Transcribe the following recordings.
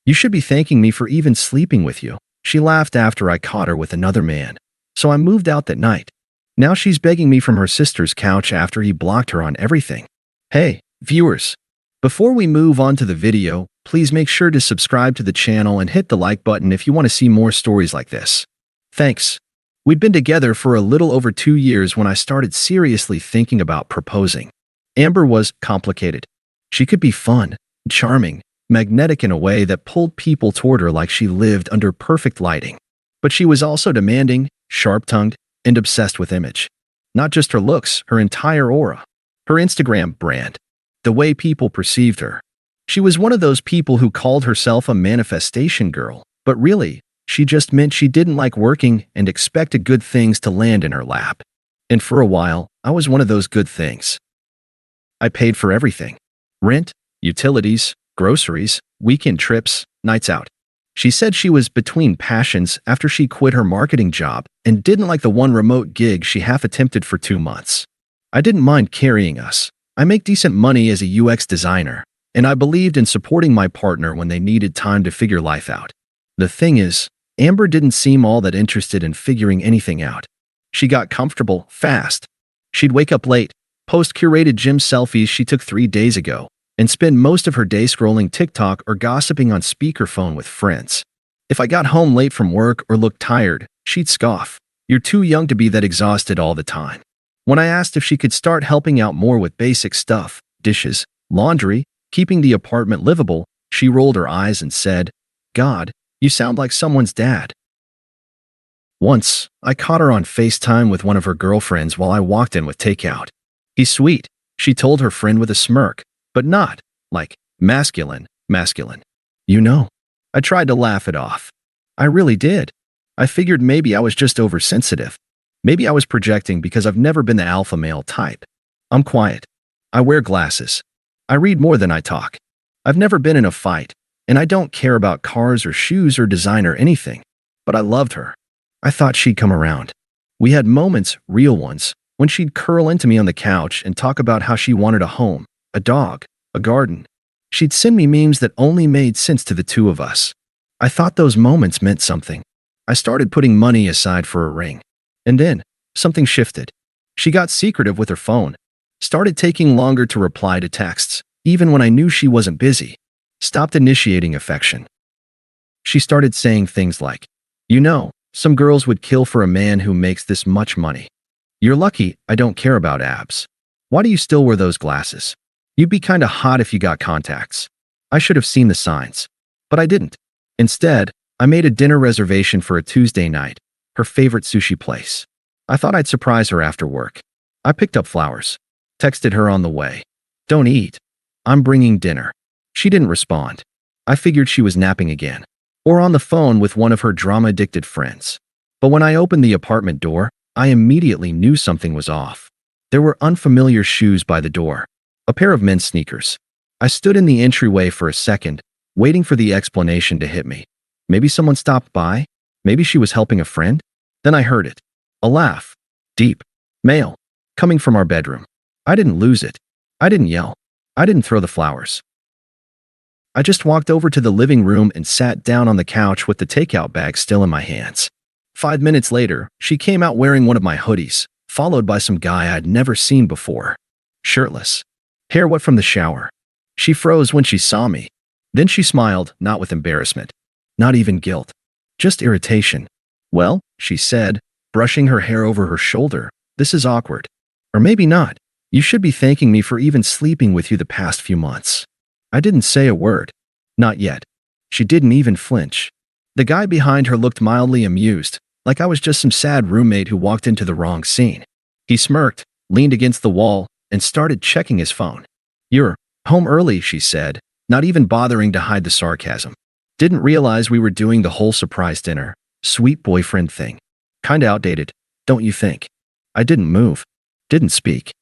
You should be thanking me for even sleeping with you. She laughed after I caught her with another man. So I moved out that night. Now she's begging me from her sister's couch after he blocked her on everything. Hey, viewers. Before we move on to the video, please make sure to subscribe to the channel and hit the like button if you want to see more stories like this. Thanks. We'd been together for a little over 2 years when I started seriously thinking about proposing. Amber was complicated. She could be fun, charming, magnetic in a way that pulled people toward her like she lived under perfect lighting. But she was also demanding, sharp-tongued, and obsessed with image. Not just her looks, her entire aura. Her Instagram brand. The way people perceived her. She was one of those people who called herself a manifestation girl, but really, she just meant she didn't like working and expected good things to land in her lap. And for a while, I was one of those good things. I paid for everything. Rent, utilities, groceries, weekend trips, nights out. She said she was between passions after she quit her marketing job and didn't like the one remote gig she half attempted for 2 months. I didn't mind carrying us. I make decent money as a UX designer, and I believed in supporting my partner when they needed time to figure life out. The thing is, Amber didn't seem all that interested in figuring anything out. She got comfortable fast. She'd wake up late, post curated gym selfies she took 3 days ago, and spend most of her day scrolling TikTok or gossiping on speakerphone with friends. If I got home late from work or looked tired, she'd scoff. You're too young to be that exhausted all the time. When I asked if she could start helping out more with basic stuff, dishes, laundry, keeping the apartment livable, she rolled her eyes and said, "God, you sound like someone's dad." Once, I caught her on FaceTime with one of her girlfriends while I walked in with takeout. "He's sweet," she told her friend with a smirk, but not, like, masculine. You know. I tried to laugh it off. I really did. I figured maybe I was just oversensitive. Maybe I was projecting because I've never been the alpha male type. I'm quiet. I wear glasses. I read more than I talk. I've never been in a fight, and I don't care about cars or shoes or design or anything. But I loved her. I thought she'd come around. We had moments, real ones, when she'd curl into me on the couch and talk about how she wanted a home, a dog, a garden. She'd send me memes that only made sense to the two of us. I thought those moments meant something. I started putting money aside for a ring. And then, something shifted. She got secretive with her phone. Started taking longer to reply to texts, even when I knew she wasn't busy. Stopped initiating affection. She started saying things like, "You know, some girls would kill for a man who makes this much money. You're lucky I don't care about abs. Why do you still wear those glasses? You'd be kinda hot if you got contacts." I should have seen the signs. But I didn't. Instead, I made a dinner reservation for a Tuesday night, her favorite sushi place. I thought I'd surprise her after work. I picked up flowers. Texted her on the way. "Don't eat. I'm bringing dinner." She didn't respond. I figured she was napping again. Or on the phone with one of her drama-addicted friends. But when I opened the apartment door, I immediately knew something was off. There were unfamiliar shoes by the door. A pair of men's sneakers. I stood in the entryway for a second, waiting for the explanation to hit me. Maybe someone stopped by? Maybe she was helping a friend? Then I heard it. A laugh. Deep. Male. Coming from our bedroom. I didn't lose it. I didn't yell. I didn't throw the flowers. I just walked over to the living room and sat down on the couch with the takeout bag still in my hands. 5 minutes later, she came out wearing one of my hoodies, followed by some guy I'd never seen before. Shirtless. Hair wet from the shower. She froze when she saw me. Then she smiled, not with embarrassment. Not even guilt. Just irritation. "Well," she said, brushing her hair over her shoulder, "this is awkward. Or maybe not. You should be thanking me for even sleeping with you the past few months." I didn't say a word. Not yet. She didn't even flinch. The guy behind her looked mildly amused, like I was just some sad roommate who walked into the wrong scene. He smirked, leaned against the wall, and started checking his phone. "You're home early," she said, not even bothering to hide the sarcasm. "Didn't realize we were doing the whole surprise dinner, sweet boyfriend thing. Kinda outdated, don't you think?" I didn't move. Didn't speak.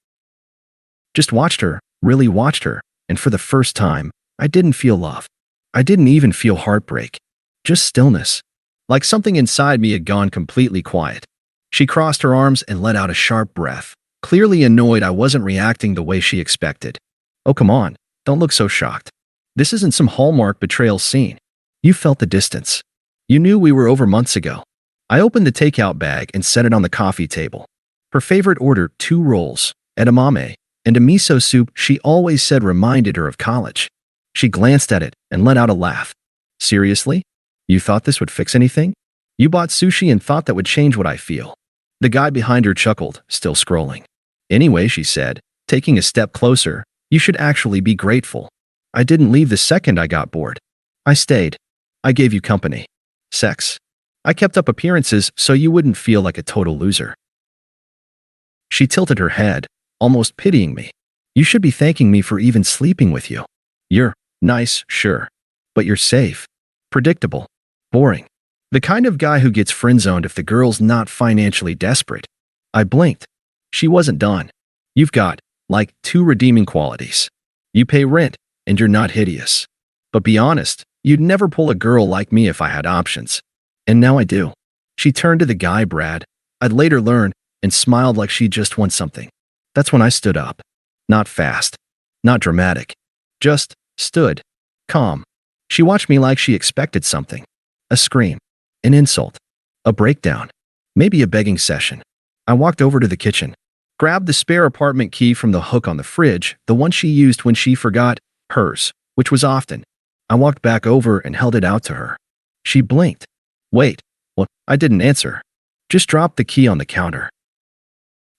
Just watched her, really watched her, and for the first time, I didn't feel love. I didn't even feel heartbreak. Just stillness. Like something inside me had gone completely quiet. She crossed her arms and let out a sharp breath, clearly annoyed I wasn't reacting the way she expected. "Oh, come on, don't look so shocked. This isn't some Hallmark betrayal scene. You felt the distance. You knew we were over months ago. I opened the takeout bag and set it on the coffee table. Her favorite order, 2 rolls, edamame, and a miso soup she always said reminded her of college. She glanced at it and let out a laugh. Seriously? You thought this would fix anything? You bought sushi and thought that would change what I feel. The guy behind her chuckled, still scrolling. Anyway, she said, taking a step closer, you should actually be grateful. I didn't leave the second I got bored. I stayed. I gave you company. Sex. I kept up appearances so you wouldn't feel like a total loser. She tilted her head, almost pitying me. You should be thanking me for even sleeping with you. You're nice, sure. But you're safe. Predictable. Boring. The kind of guy who gets friend-zoned if the girl's not financially desperate. I blinked. She wasn't done. You've got, like, 2 redeeming qualities. You pay rent, and you're not hideous. But be honest, you'd never pull a girl like me if I had options. And now I do. She turned to the guy, Brad, I'd later learn, and smiled like she just won something. That's when I stood up. Not fast. Not dramatic. Just stood. Calm. She watched me like she expected something. A scream. An insult. A breakdown. Maybe a begging session. I walked over to the kitchen. Grabbed the spare apartment key from the hook on the fridge, the one she used when she forgot hers, which was often. I walked back over and held it out to her. She blinked. Wait. What? I didn't answer. Just dropped the key on the counter.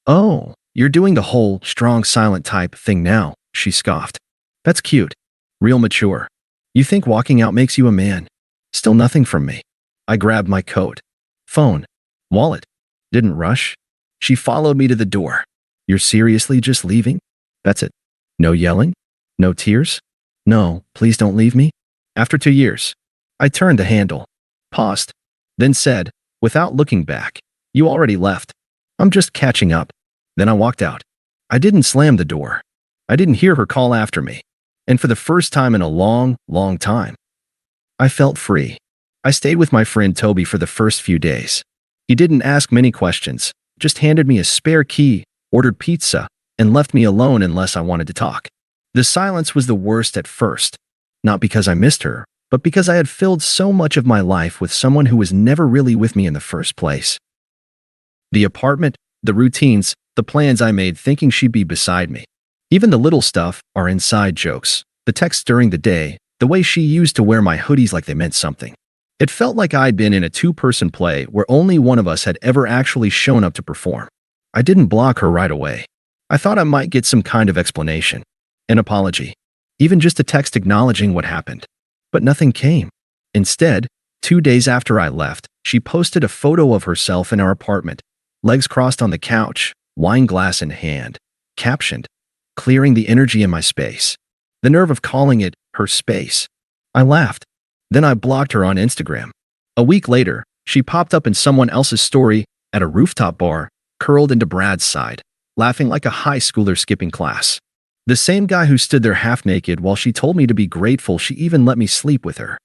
Oh, you're doing the whole strong silent type thing now, she scoffed. That's cute. Real mature. You think walking out makes you a man? Still nothing from me. I grabbed my coat. Phone. Wallet. Didn't rush. She followed me to the door. You're seriously just leaving? That's it. No yelling? No tears? No, please don't leave me. After 2 years. I turned the handle. Paused. Then said, without looking back, you already left. I'm just catching up. Then I walked out. I didn't slam the door. I didn't hear her call after me. And for the first time in a long, long time, I felt free. I stayed with my friend Toby for the first few days. He didn't ask many questions, just handed me a spare key, ordered pizza, and left me alone unless I wanted to talk. The silence was the worst at first, not because I missed her, but because I had filled so much of my life with someone who was never really with me in the first place. The apartment, the routines, the plans I made thinking she'd be beside me. Even the little stuff are inside jokes. The texts during the day, the way she used to wear my hoodies like they meant something. It felt like I'd been in a 2-person play where only one of us had ever actually shown up to perform. I didn't block her right away. I thought I might get some kind of explanation. An apology. Even just a text acknowledging what happened. But nothing came. Instead, 2 days after I left, she posted a photo of herself in our apartment, legs crossed on the couch, wine glass in hand, captioned, clearing the energy in my space. The nerve of calling it her space. I laughed. Then I blocked her on Instagram. A week later, she popped up in someone else's story at a rooftop bar, curled into Brad's side, laughing like a high schooler skipping class. The same guy who stood there half naked while she told me to be grateful she even let me sleep with her.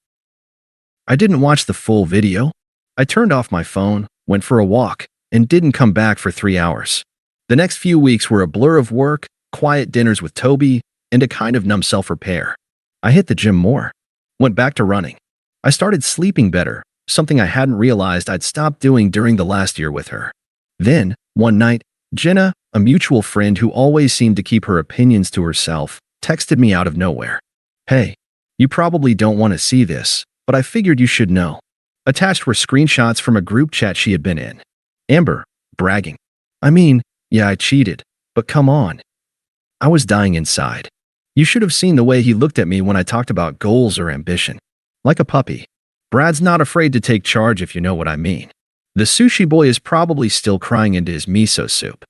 I didn't watch the full video. I turned off my phone, went for a walk, and didn't come back for 3 hours. The next few weeks were a blur of work, quiet dinners with Toby, and a kind of numb self-repair. I hit the gym more. Went back to running. I started sleeping better, something I hadn't realized I'd stopped doing during the last year with her. Then, one night, Jenna, a mutual friend who always seemed to keep her opinions to herself, texted me out of nowhere. Hey, you probably don't want to see this, but I figured you should know. Attached were screenshots from a group chat she had been in. Amber, bragging. I mean, yeah, I cheated, but come on. I was dying inside. You should have seen the way he looked at me when I talked about goals or ambition. Like a puppy. Brad's not afraid to take charge if you know what I mean. The sushi boy is probably still crying into his miso soup.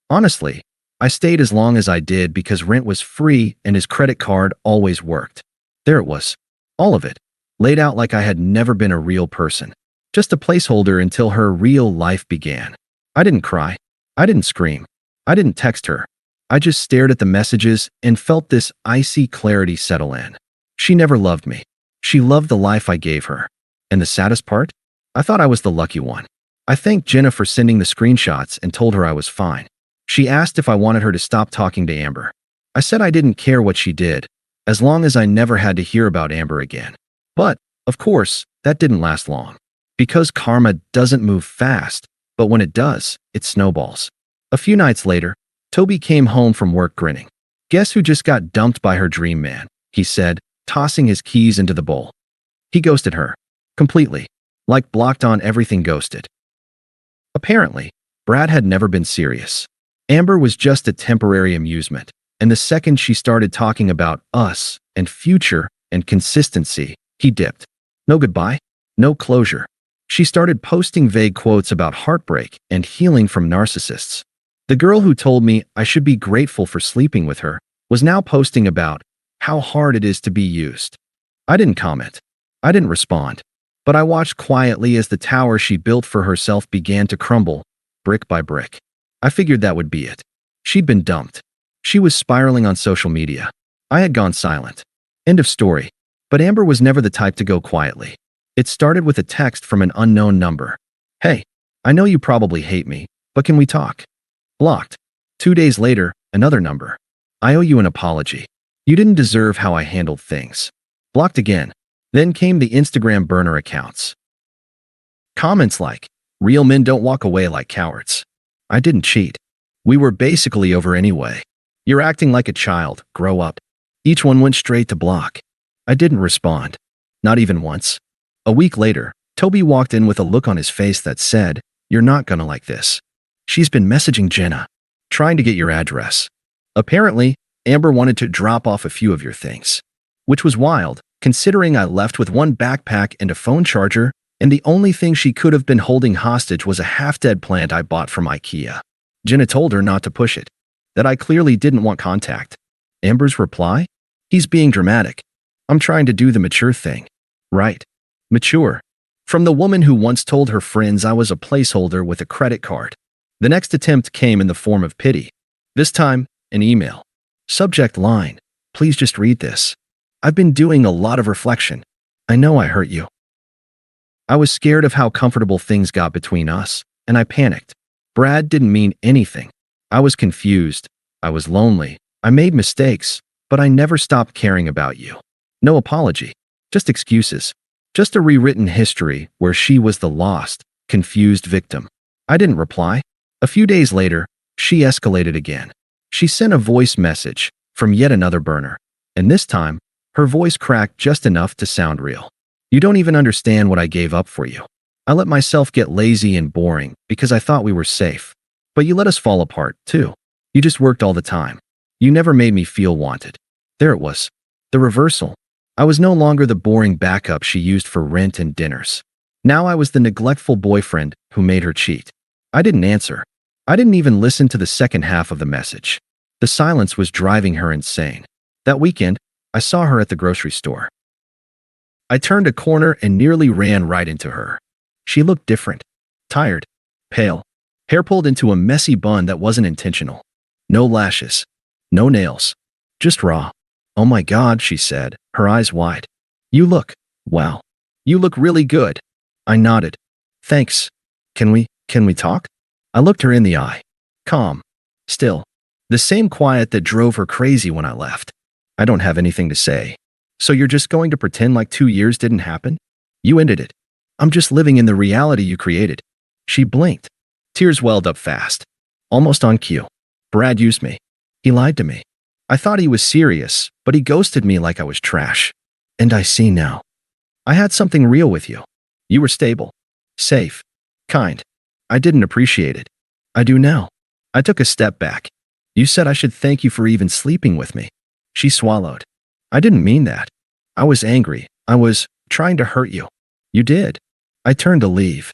Honestly, I stayed as long as I did because rent was free and his credit card always worked. There it was. All of it. Laid out like I had never been a real person. Just a placeholder until her real life began. I didn't cry. I didn't scream. I didn't text her. I just stared at the messages and felt this icy clarity settle in. She never loved me. She loved the life I gave her. And the saddest part? I thought I was the lucky one. I thanked Jenna for sending the screenshots and told her I was fine. She asked if I wanted her to stop talking to Amber. I said I didn't care what she did, as long as I never had to hear about Amber again. But Of course, that didn't last long. Because karma doesn't move fast, but when it does, it snowballs. A few nights later, Toby came home from work grinning. "Guess who just got dumped by her dream man?" he said, tossing his keys into the bowl. He ghosted her. Completely. Like blocked on everything ghosted. Apparently, Brad had never been serious. Amber was just a temporary amusement, and the second she started talking about us and future and consistency, he dipped. No goodbye, no closure. She started posting vague quotes about heartbreak and healing from narcissists. The girl who told me I should be grateful for sleeping with her was now posting about how hard it is to be used. I didn't comment. I didn't respond. But I watched quietly as the tower she built for herself began to crumble, brick by brick. I figured that would be it. She'd been dumped. She was spiraling on social media. I had gone silent. End of story. But Amber was never the type to go quietly. It started with a text from an unknown number. "Hey, I know you probably hate me, but can we talk?" Blocked. 2 days later, another number. "I owe you an apology. You didn't deserve how I handled things." Blocked again. Then came the Instagram burner accounts. Comments like, "Real men don't walk away like cowards. I didn't cheat. We were basically over anyway. You're acting like a child. Grow up." Each one went straight to block. I didn't respond. Not even once. A week later, Toby walked in with a look on his face that said, "You're not gonna like this. She's been messaging Jenna, trying to get your address. Apparently, Amber wanted to drop off a few of your things." Which was wild, considering I left with one backpack and a phone charger, and the only thing she could have been holding hostage was a half-dead plant I bought from IKEA. Jenna told her not to push it, that I clearly didn't want contact. Amber's reply? "He's being dramatic. I'm trying to do the mature thing." Right. Mature. From the woman who once told her friends I was a placeholder with a credit card. The next attempt came in the form of pity. This time, an email. Subject line, "Please just read this. I've been doing a lot of reflection. I know I hurt you." I was scared of how comfortable things got between us, and I panicked. Brad didn't mean anything. I was confused. I was lonely. I made mistakes, but I never stopped caring about you. No apology. Just excuses. Just a rewritten history where she was the lost, confused victim. I didn't reply. A few days later, she escalated again. She sent a voice message from yet another burner, and this time, her voice cracked just enough to sound real. "You don't even understand what I gave up for you. I let myself get lazy and boring because I thought we were safe. But you let us fall apart, too. You just worked all the time. You never made me feel wanted." There it was. The reversal. I was no longer the boring backup she used for rent and dinners. Now I was the neglectful boyfriend who made her cheat. I didn't answer. I didn't even listen to the second half of the message. The silence was driving her insane. That weekend, I saw her at the grocery store. I turned a corner and nearly ran right into her. She looked different. Tired. Pale. Hair pulled into a messy bun that wasn't intentional. No lashes. No nails. Just raw. "Oh my God," she said, her eyes wide. Wow. You look really good." I nodded. "Thanks. Can we talk?" I looked her in the eye. Calm. Still. The same quiet that drove her crazy when I left. "I don't have anything to say. So you're just going to pretend like 2 years didn't happen? You ended it. I'm just living in the reality you created." She blinked. Tears welled up fast. Almost on cue. "Brad used me. He lied to me. I thought he was serious, but he ghosted me like I was trash. And I see now. I had something real with you. You were stable. Safe. Kind. I didn't appreciate it. I do now." I took a step back. "You said I should thank you for even sleeping with me." She swallowed. "I didn't mean that. I was angry. I was trying to hurt you." "You did." I turned to leave.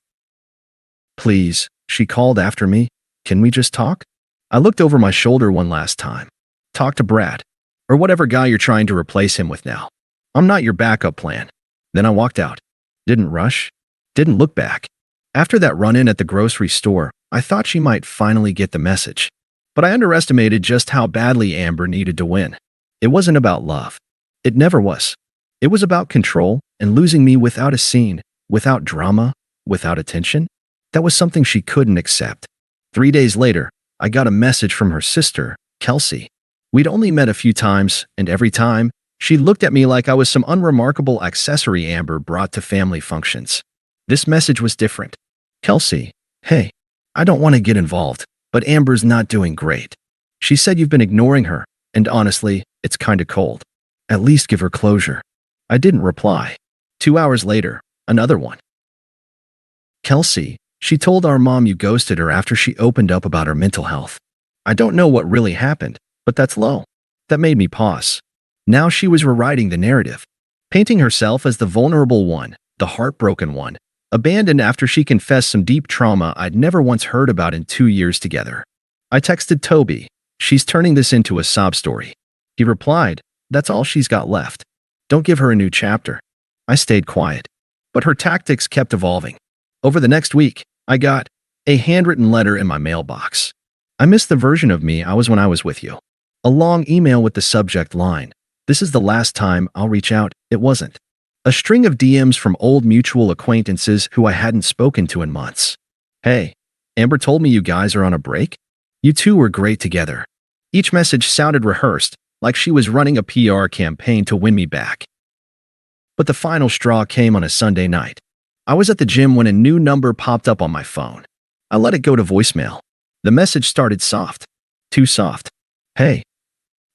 "Please," she called after me. "Can we just talk?" I looked over my shoulder one last time. "Talk to Brad. Or whatever guy you're trying to replace him with now. I'm not your backup plan." Then I walked out. Didn't rush. Didn't look back. After that run-in at the grocery store, I thought she might finally get the message. But I underestimated just how badly Amber needed to win. It wasn't about love. It never was. It was about control and losing me without a scene, without drama, without attention. That was something she couldn't accept. 3 days later, I got a message from her sister, Qley. We'd only met a few times, and every time, She looked at me like I was some unremarkable accessory Amber brought to family functions. This message was different. Kelsey, hey, I don't want to get involved, but Amber's not doing great. She said you've been ignoring her, and honestly, it's kinda cold. At least give her closure. I didn't reply. 2 hours later, another one. Kelsey, she told our mom you ghosted her after she opened up about her mental health. I don't know what really happened, but that's low. That made me pause. Now she was rewriting the narrative, painting herself as the vulnerable one, the heartbroken one, abandoned after she confessed some deep trauma I'd never once heard about in 2 years together. I texted Toby, she's turning this into a sob story. He replied, that's all she's got left. Don't give her a new chapter. I stayed quiet, but her tactics kept evolving. Over the next week, I got a handwritten letter in my mailbox. I missed the version of me I was when I was with you. A long email with the subject line, this is the last time I'll reach out. It wasn't. A string of DMs from old mutual acquaintances who I hadn't spoken to in months. Hey, Amber told me you guys are on a break? You two were great together. Each message sounded rehearsed, like she was running a PR campaign to win me back. But the final straw came on a Sunday night. I was at the gym when a new number popped up on my phone. I let it go to voicemail. The message started soft. Too soft. Hey,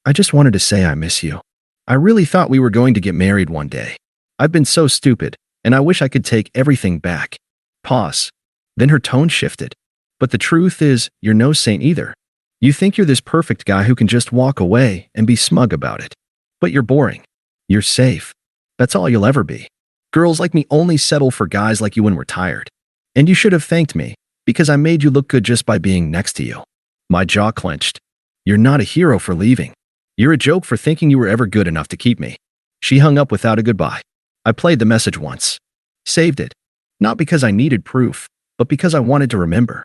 I just wanted to say I miss you. I really thought we were going to get married one day. I've been so stupid, and I wish I could take everything back. Pause. Then her tone shifted. But the truth is, you're no saint either. You think you're this perfect guy who can just walk away and be smug about it. But you're boring. You're safe. That's all you'll ever be. Girls like me only settle for guys like you when we're tired. And you should have thanked me, because I made you look good just by being next to you. My jaw clenched. You're not a hero for leaving. You're a joke for thinking you were ever good enough to keep me. She hung up without a goodbye. I played the message once. Saved it. Not because I needed proof, but because I wanted to remember.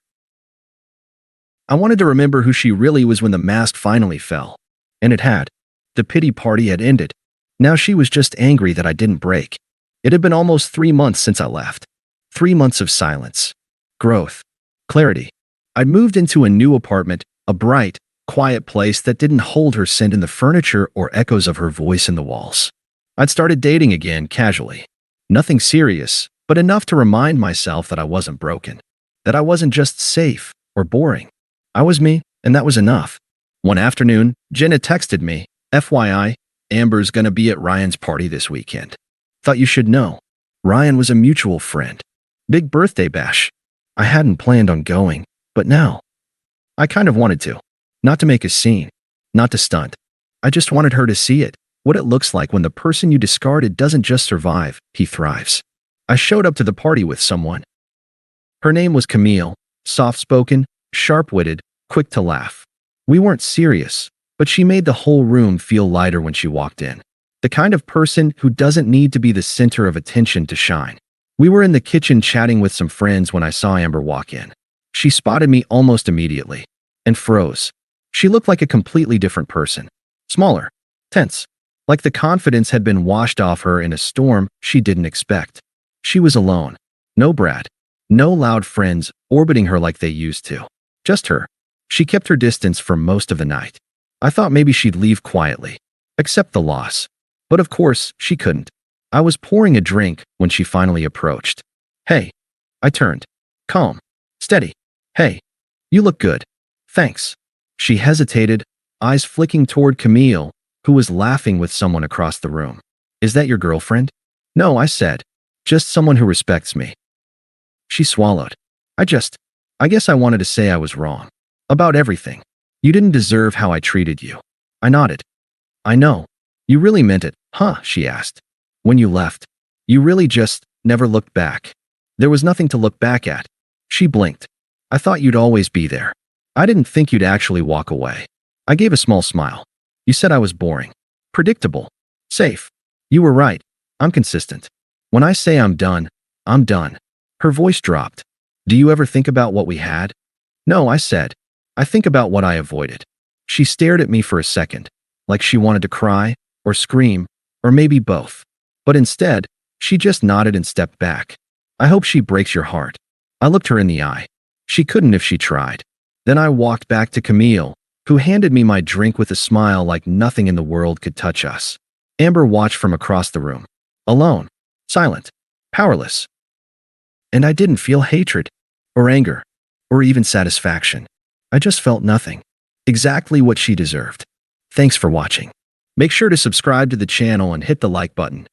I wanted to remember who she really was when the mask finally fell. And it had. The pity party had ended. Now she was just angry that I didn't break. It had been almost 3 months since I left. 3 months of silence. Growth. Clarity. I'd moved into a new apartment, a bright, quiet place that didn't hold her scent in the furniture or echoes of her voice in the walls. I'd started dating again casually. Nothing serious, but enough to remind myself that I wasn't broken. That I wasn't just safe or boring. I was me, and that was enough. One afternoon, Jenna texted me, FYI, Amber's gonna be at Ryan's party this weekend. Thought you should know. Ryan was a mutual friend. Big birthday bash. I hadn't planned on going, but now. I kind of wanted to. Not to make a scene. Not to stunt. I just wanted her to see it. What it looks like when the person you discarded doesn't just survive, he thrives. I showed up to the party with someone. Her name was Camille, soft-spoken, sharp-witted, quick to laugh. We weren't serious, but she made the whole room feel lighter when she walked in. The kind of person who doesn't need to be the center of attention to shine. We were in the kitchen chatting with some friends when I saw Amber walk in. She spotted me almost immediately and froze. She looked like a completely different person. Smaller. Tense. Like the confidence had been washed off her in a storm she didn't expect. She was alone. No Brad. No loud friends orbiting her like they used to. Just her. She kept her distance for most of the night. I thought maybe she'd leave quietly. Accept the loss. But of course, she couldn't. I was pouring a drink when she finally approached. Hey. I turned. Calm. Steady. Hey. You look good. Thanks. She hesitated, eyes flicking toward Camille, who was laughing with someone across the room. Is that your girlfriend? No, I said. Just someone who respects me. She swallowed. I guess I wanted to say I was wrong. About everything. You didn't deserve how I treated you. I nodded. I know. You really meant it, huh? She asked. When you left. You really just never looked back. There was nothing to look back at. She blinked. I thought you'd always be there. I didn't think you'd actually walk away. I gave a small smile. You said I was boring. Predictable. Safe. You were right. I'm consistent. When I say I'm done, I'm done. Her voice dropped. Do you ever think about what we had? No, I said. I think about what I avoided. She stared at me for a second, like she wanted to cry, or scream, or maybe both. But instead, she just nodded and stepped back. I hope she breaks your heart. I looked her in the eye. She couldn't if she tried. Then I walked back to Camille, who handed me my drink with a smile like nothing in the world could touch us. Amber watched from across the room. Alone. Silent. Powerless. And I didn't feel hatred, or anger, or even satisfaction. I just felt nothing. Exactly what she deserved. Thanks for watching. Make sure to subscribe to the channel and hit the like button.